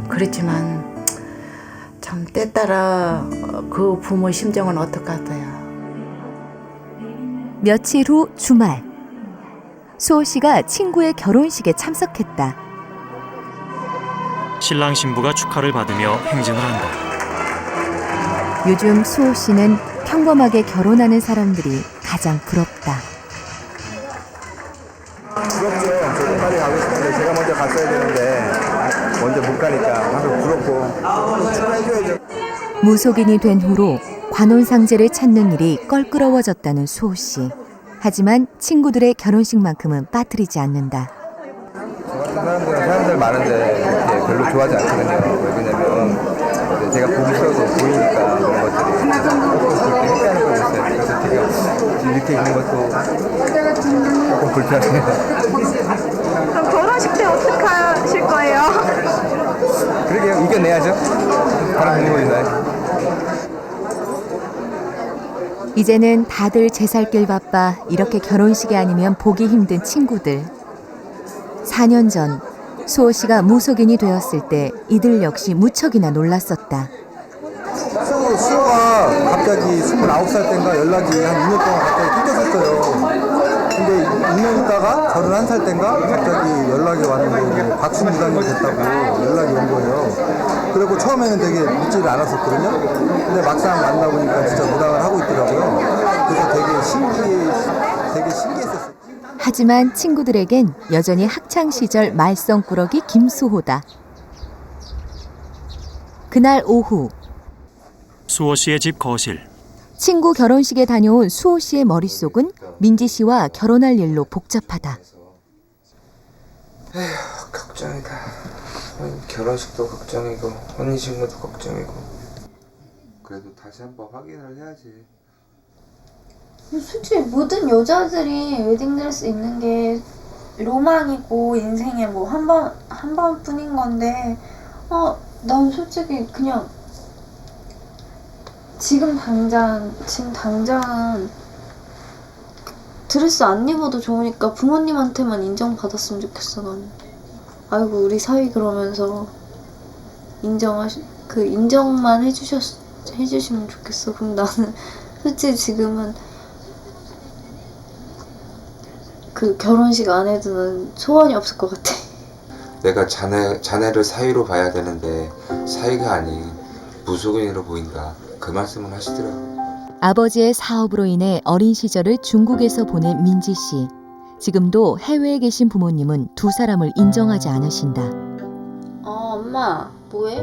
그렇지만 참 때따라 그 부모 심정은 어떡하더야. 며칠 후 주말, 수호 씨가 친구의 결혼식에 참석했다. 신랑 신부가 축하를 받으며 행진을 한다. 요즘 수호 씨는 평범하게 결혼하는 사람들이 가장 부럽다. 부럽죠. 저도 빨리 가고 싶은데 제가 먼저 갔어야 되는데 먼저 못 가니까 항상 부럽고 축하해줘야죠. 무속인이 된 후로 관혼상제를 찾는 일이 껄끄러워졌다는 수호 씨. 하지만 친구들의 결혼식만큼은 빠뜨리지 않는다. 저 같은 사람들 많은데 이렇게 별로 좋아하지 않거든요. 왜냐면 제가 보기 싫어도 보이니까 그런 것들이 그렇게 회피하는 걸 못해요. 그래서 제가 이렇게 있는 것도 조금 불편해요. 그럼 결혼식 때 어떻게 하실 거예요? 그러게요. 이겨내야죠. 다른 부모님들. 이제는 다들 제살길 바빠 이렇게 결혼식이 아니면 보기 힘든 친구들. 4년 전 수호 씨가 무속인이 되었을 때 이들 역시 무척이나 놀랐었다. 수호가 갑자기 29살 때인가 연락이 한 2년 동안 갑자기 끊겼었어요. 근데 2년 있다가 31살 때인가 갑자기 연락이 왔는데 박수무당이 됐다고 연락이 온 거예요. 그리고 처음에는 되게 믿지를 않았었거든요. 근데 막상 만나보니까 진짜 무당을 하고 있더라고요. 그래서 되게 신기했었어요. 하지만 친구들에겐 여전히 학창시절 말썽꾸러기 김수호다. 그날 오후 수호 씨의 집 거실. 친구 결혼식에 다녀온 수호 씨의 머릿속은 민지 씨와 결혼할 일로 복잡하다. 에휴, 걱정이다. 결혼식도 걱정이고 혼인신고도 걱정이고. 그래도 다시 한번 확인을 해야지. 솔직히 모든 여자들이 웨딩드레스 입는 게 로망이고 인생에 뭐 한 번뿐인 건데 난 솔직히 그냥 지금 당장 드레스 안 입어도 좋으니까 부모님한테만 인정받았으면 좋겠어. 나는 아이고 우리 사위 그러면서 인정만 해주시면 좋겠어. 그럼 나는 솔직히 지금은 그 결혼식 안 해도 난 소원이 없을 것 같아. 내가 자네를 사위로 봐야 되는데 사위가 아닌 무속인으로 보인다. 그 말씀을 하시더라고. 아버지의 사업으로 인해 어린 시절을 중국에서 보낸 민지 씨. 지금도 해외에 계신 부모님은 두 사람을 인정하지 않으신다. 엄마 뭐해?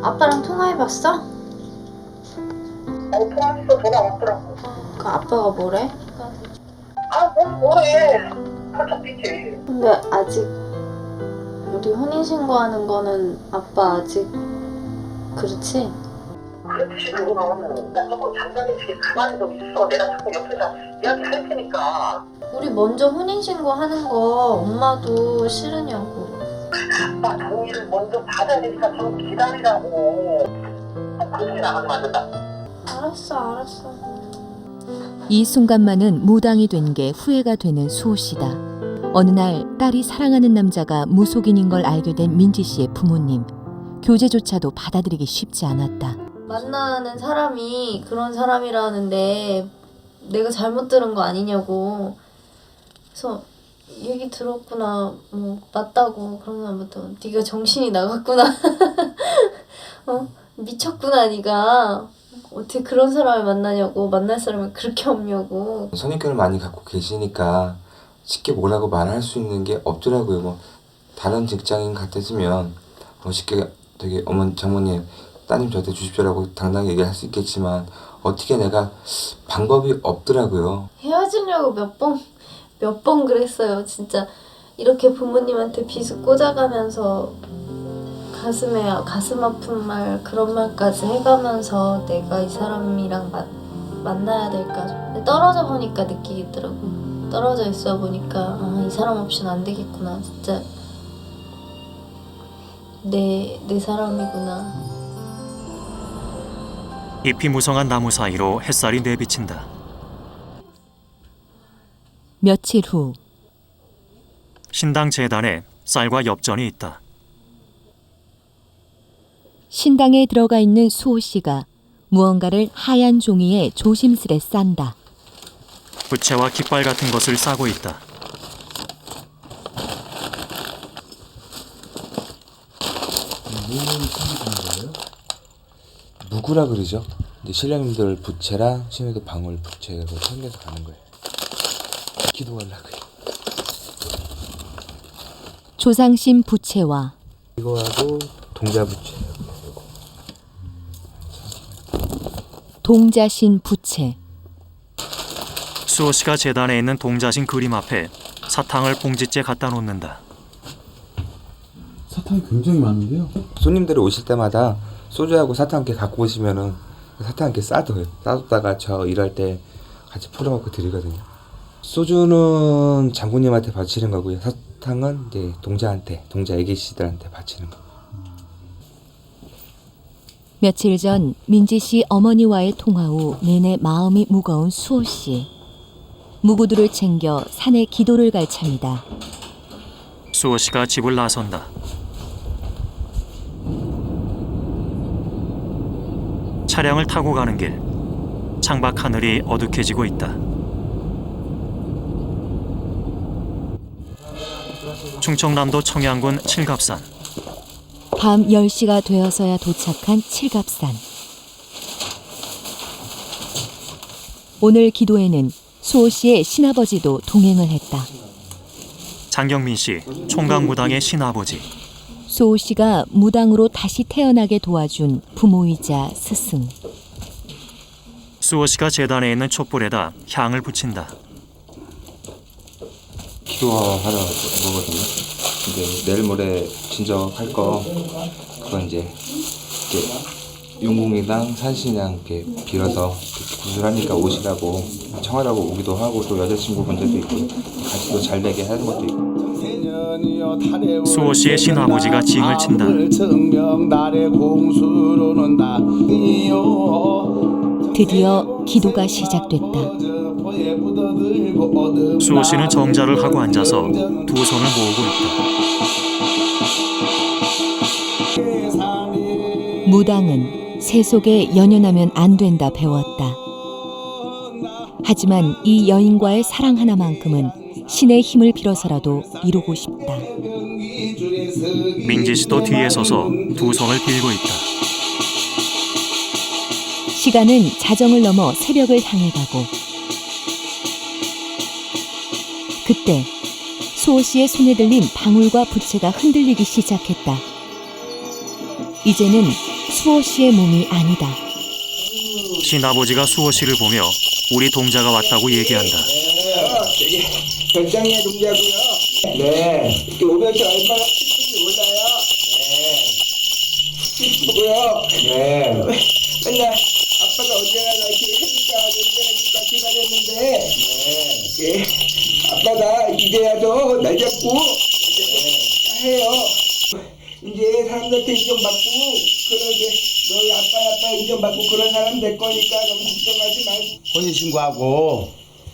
아빠랑 통화해봤어? 통화했어. 전화 왔더라고. 그 아빠가 뭐래? 뭐해. 살짝 뛰지. 근데 아직 우리 혼인신고하는 거는 아빠 아직 그렇지? 그렇지. 그거는 나 조금 장난이지. 가만히 좀 있어. 내가 자꾸 옆에서 이야기할 테니까. 우리 먼저 혼인신고하는 거 엄마도 싫으냐고. 아빠 동의를 먼저 받아야 되니까 좀 기다리라고. 그렇게 나가면 안 된다. 알았어. 이 순간만은 무당이 된 게 후회가 되는 수호 씨다. 어느 날 딸이 사랑하는 남자가 무속인인 걸 알게 된 민지 씨의 부모님. 교제조차도 받아들이기 쉽지 않았다. 만나는 사람이 그런 사람이라는데 내가 잘못 들은 거 아니냐고. 그래서 얘기 들었구나. 뭐 맞다고. 그런 다음부터 네가 정신이 나갔구나. 미쳤구나 네가. 어떻게 그런 사람을 만나냐고. 만날 사람이 그렇게 없냐고. 선입견을 많이 갖고 계시니까 쉽게 뭐라고 말할 수 있는 게 없더라고요. 뭐 다른 직장인 같았으면 쉽게 되게 어머니 장모님 따님 저한테 주십시오라고 당당히 얘기할 수 있겠지만 어떻게 내가 방법이 없더라고요. 헤어지려고 몇 번 그랬어요. 진짜 이렇게 부모님한테 비수 꽂아가면서 가슴 아픈 말 그런 말까지 해가면서 내가 이 사람이랑 만나야 될까. 근데 떨어져 보니까 느끼겠더라고. 떨어져 있어 보니까 이 사람 없이는 안 되겠구나. 진짜 내 사람이구나. 잎이 무성한 나무 사이로 햇살이 내비친다. 며칠 후 신당 재단에 쌀과 엽전이 있다. 신당에 들어가 있는 수호 씨가 무언가를 하얀 종이에 조심스레 싼다. 부채와 깃발 같은 것을 싸고 있다. 무구라 그러죠. 이제 신령님들 부채랑 신령들 방울 부채로 챙겨서 가는 거예요. 기도하려고요. 조상신 부채와 이거하고 동자 부채. 동자신 부채. 수호 씨가 제단에 있는 동자신 그림 앞에 사탕을 봉지째 갖다 놓는다. 사탕이 굉장히 많은데요. 손님들이 오실 때마다 소주하고 사탕 함께 갖고 오시면은 사탕 함께 싸둬요. 싸뒀다가 저 일할 때 같이 풀어먹고 드리거든요. 소주는 장군님한테 바치는 거고요. 사탕은 이제 동자한테, 동자 애기씨들한테 바치는 거. 며칠 전 민지 씨 어머니와의 통화 후 내내 마음이 무거운 수호 씨. 무구두를 챙겨 산에 기도를 갈 참이다. 수호 씨가 집을 나선다. 차량을 타고 가는 길. 창밖 하늘이 어둑해지고 있다. 충청남도 청양군 칠갑산. 밤 10시가 되어서야 도착한 칠갑산. 오늘 기도에는 수호 씨의 신아버지도 동행을 했다. 장경민 씨, 총각무당의 신아버지. 수호 씨가 무당으로 다시 태어나게 도와준 부모이자 스승. 수호 씨가 제단에 있는 촛불에다 향을 붙인다. 기도하러 거거든요. 이제 내일 모레 진정할 거 그건 이제 용궁이랑 산신이랑 이렇게 빌어서 구슬하니까 오시라고 청하라고 오기도 하고 또 여자친구분들도 있고 같이 또 잘 되게 하는 것도 있고. 수호 씨의 신아버지가 징을 친다. 드디어 기도가 시작됐다. 수호 씨는 정자를 하고 앉아서 두 손을 모으고 있다. 무당은 새 속에 연연하면 안 된다 배웠다. 하지만 이 여인과의 사랑 하나만큼은 신의 힘을 빌어서라도 이루고 싶다. 민지 씨도 뒤에 서서 두 손을 빌고 있다. 시간은 자정을 넘어 새벽을 향해 가고 그때 수호 씨의 손에 들린 방울과 부채가 흔들리기 시작했다. 이제는 수호 씨의 몸이 아니다. 신아버지가 수호 씨를 보며 우리 동자가 왔다고 얘기한다. 별장의 동자고요. 네. 이렇게 오면 얼마나 기쁜지 몰라요. 네. 기쁘고요. 네. 맨날 아빠가 언제나 나 이렇게 해줄까 언제나 해줄까 기다렸는데 네. 아빠가 이제야도 날 잡고 해요. 이제 사람들한테 인정받고 그러게 너희 아빠 인정받고 그런 사람 될 거니까 너무 걱정하지 말고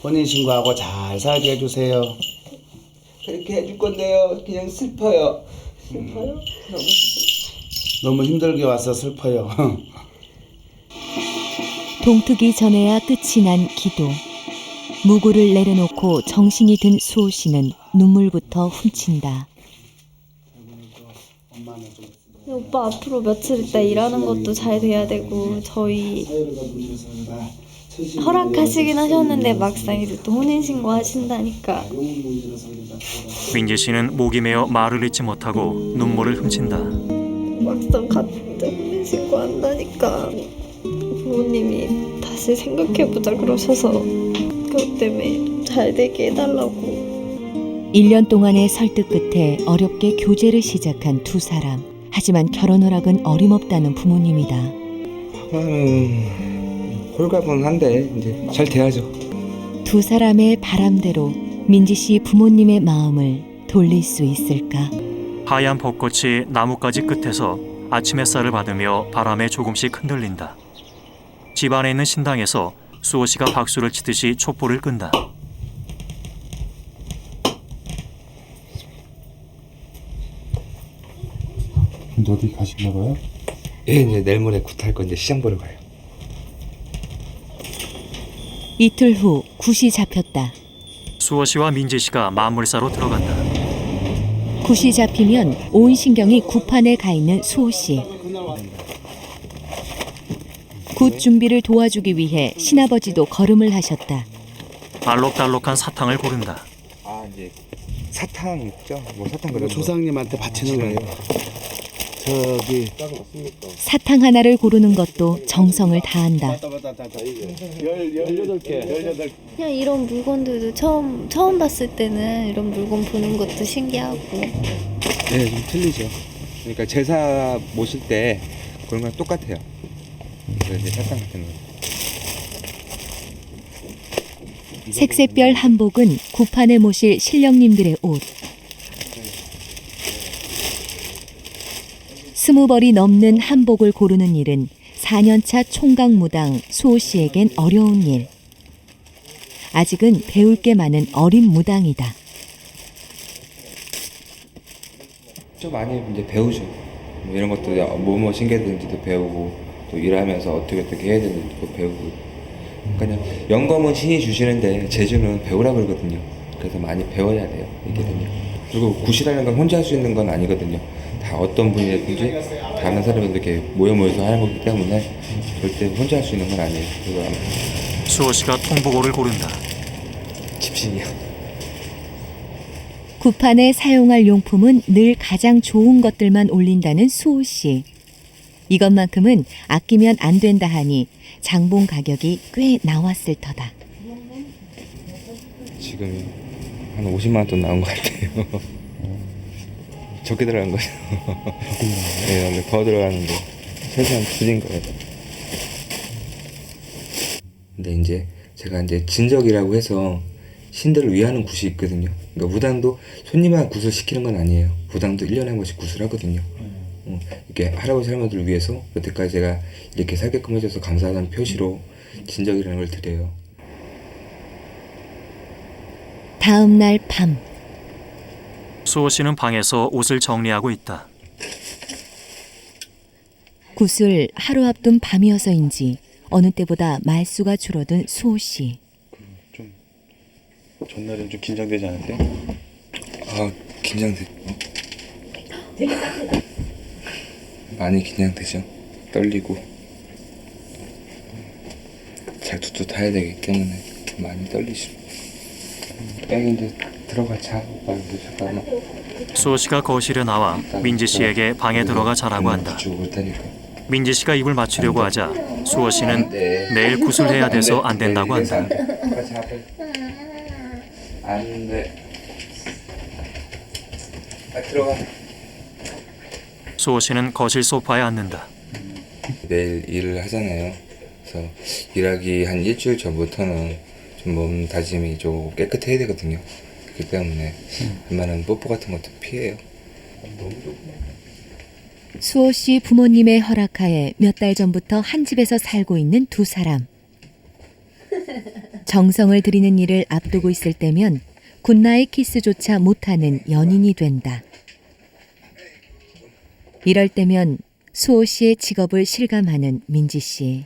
혼인신고하고 잘 살게 해주세요. 그렇게 해줄 건데요. 그냥 슬퍼요. 슬퍼요? 너무 힘들게 와서 슬퍼요. 동트기 전에야 끝이 난 기도. 무구를 내려놓고 정신이 든 수호 씨는 눈물부터 훔친다. 오빠 앞으로 며칠 있다 일하는 것도 잘 돼야 되고 저희 허락하시긴 하셨는데 막상 이제 또 혼인신고 하신다니까. 민지 씨는 목이 메어 말을 잇지 못하고 눈물을 훔친다. 막상 갔는데 혼인신고 한다니까 부모님이 다시 생각해보자 그러셔서 그것 때문에 잘 되게 해달라고. 1년 동안의 설득 끝에 어렵게 교제를 시작한 두 사람. 하지만 결혼 허락은 어림없다는 부모님이다. 홀가분한데 이제 잘 돼야죠. 두 사람의 바람대로 민지 씨 부모님의 마음을 돌릴 수 있을까? 하얀 벚꽃이 나뭇가지 끝에서 아침 햇살을 받으며 바람에 조금씩 흔들린다. 집 안에 있는 신당에서 수호 씨가 박수를 치듯이 촛불을 끈다. 어디 가시나 봐요? 예, 이제 내일 모레 굿할 거 이제 시장 보러 가요. 이틀 후 굿이 잡혔다. 수호 씨와 민지 씨가 만물사로 들어간다. 굿이 잡히면 온 신경이 굿판에 가 있는 수호 씨. 굿 준비를 도와주기 위해 신아버지도 걸음을 하셨다. 알록달록한 사탕을 고른다. 아, 이제 사탕 있죠? 뭐 사탕 그런 거. 조상님한테 바치는 거예요. 저기 사탕 하나를 고르는 것도 정성을 다한다. 18개. 그냥 이런 물건들도 처음 봤을 때는 이런 물건 보는 것도 신기하고. 네, 좀 틀리죠. 그러니까 제사 모실 때 그런 거랑 똑같아요. 그래서 이제 사탕 같은 거. 색색별 한복은 굿판에 모실 신령님들의 옷. 20벌이 넘는 한복을 고르는 일은 4년차 총각무당 수호 씨에겐 어려운 일. 아직은 배울 게 많은 어린 무당이다. 좀 많이 이제 배우죠. 뭐 이런 것도 뭐뭐 신기하든지도 배우고 또 일하면서 어떻게 해야 되는지도 배우고. 그냥 영검은 신이 주시는데 재주는 배우라 그러거든요. 그래서 많이 배워야 돼요. 이게든요. 그리고 굿이라는 건 혼자 할 수 있는 건 아니거든요. 다 어떤 분이든지 다른 사람이 이렇게 모여서 하는 거기 때문에 절대 혼자 할 수 있는 건 아니에요. 그리고 수호 씨가 통보고를 고른다. 집신이요. 굿판에 사용할 용품은 늘 가장 좋은 것들만 올린다는 수호 씨. 이것만큼은 아끼면 안 된다 하니 장본 가격이 꽤 나왔을 터다. 지금 한 50만 원 돈 나온 것 같아요. 적게 들어간 거죠. 네, 근데 더 들어가는데 최소한 줄인 거예요. 근데 이제 제가 이제 진적이라고 해서 신들을 위하는 굿이 있거든요. 그러니까 무당도 손님만 굿을 시키는 건 아니에요. 무당도 1년에 한 번씩 굿을 하거든요. 이렇게 할아버지 할머니들을 위해서 여태까지 제가 이렇게 살게끔 해줘서 감사하다는 표시로 진적이라는 걸 드려요. 다음 날 밤. 수호 씨는 방에서 옷을 정리하고 있다. 굿을 하루 앞둔 밤이어서인지 어느 때보다 말수가 줄어든 수호 씨. 좀 전날엔 좀 긴장되지 않았어요? 아, 긴장돼. 많이 긴장되죠. 떨리고 잘 뚜뚜 타야 되기 때문에 많이 떨리죠. 여기 이제 들어가 자. 오빠 이제 잠깐만. 수호 씨가 거실에 나와 민지 씨에게 방에 들어가 자라고 한다. 올 테니까. 민지 씨가 입을 맞추려고 하자 수호 씨는 내일 굿을 해야 돼서 안 된다고 한다. 안 돼. 들어가. 수호 씨는 거실 소파에 앉는다. 내일 일을 하잖아요. 그래서 일하기 한 일주일 전부터는 좀 몸 다짐이 좀 깨끗해야 되거든요. 그렇기 때문에 웬만한 뽀뽀 같은 것도 피해요. 수호 씨 부모님의 허락하에 몇 달 전부터 한 집에서 살고 있는 두 사람. 정성을 들이는 일을 앞두고 있을 때면 굿나잇 키스조차 못하는 연인이 된다. 이럴 때면 수호 씨의 직업을 실감하는 민지 씨.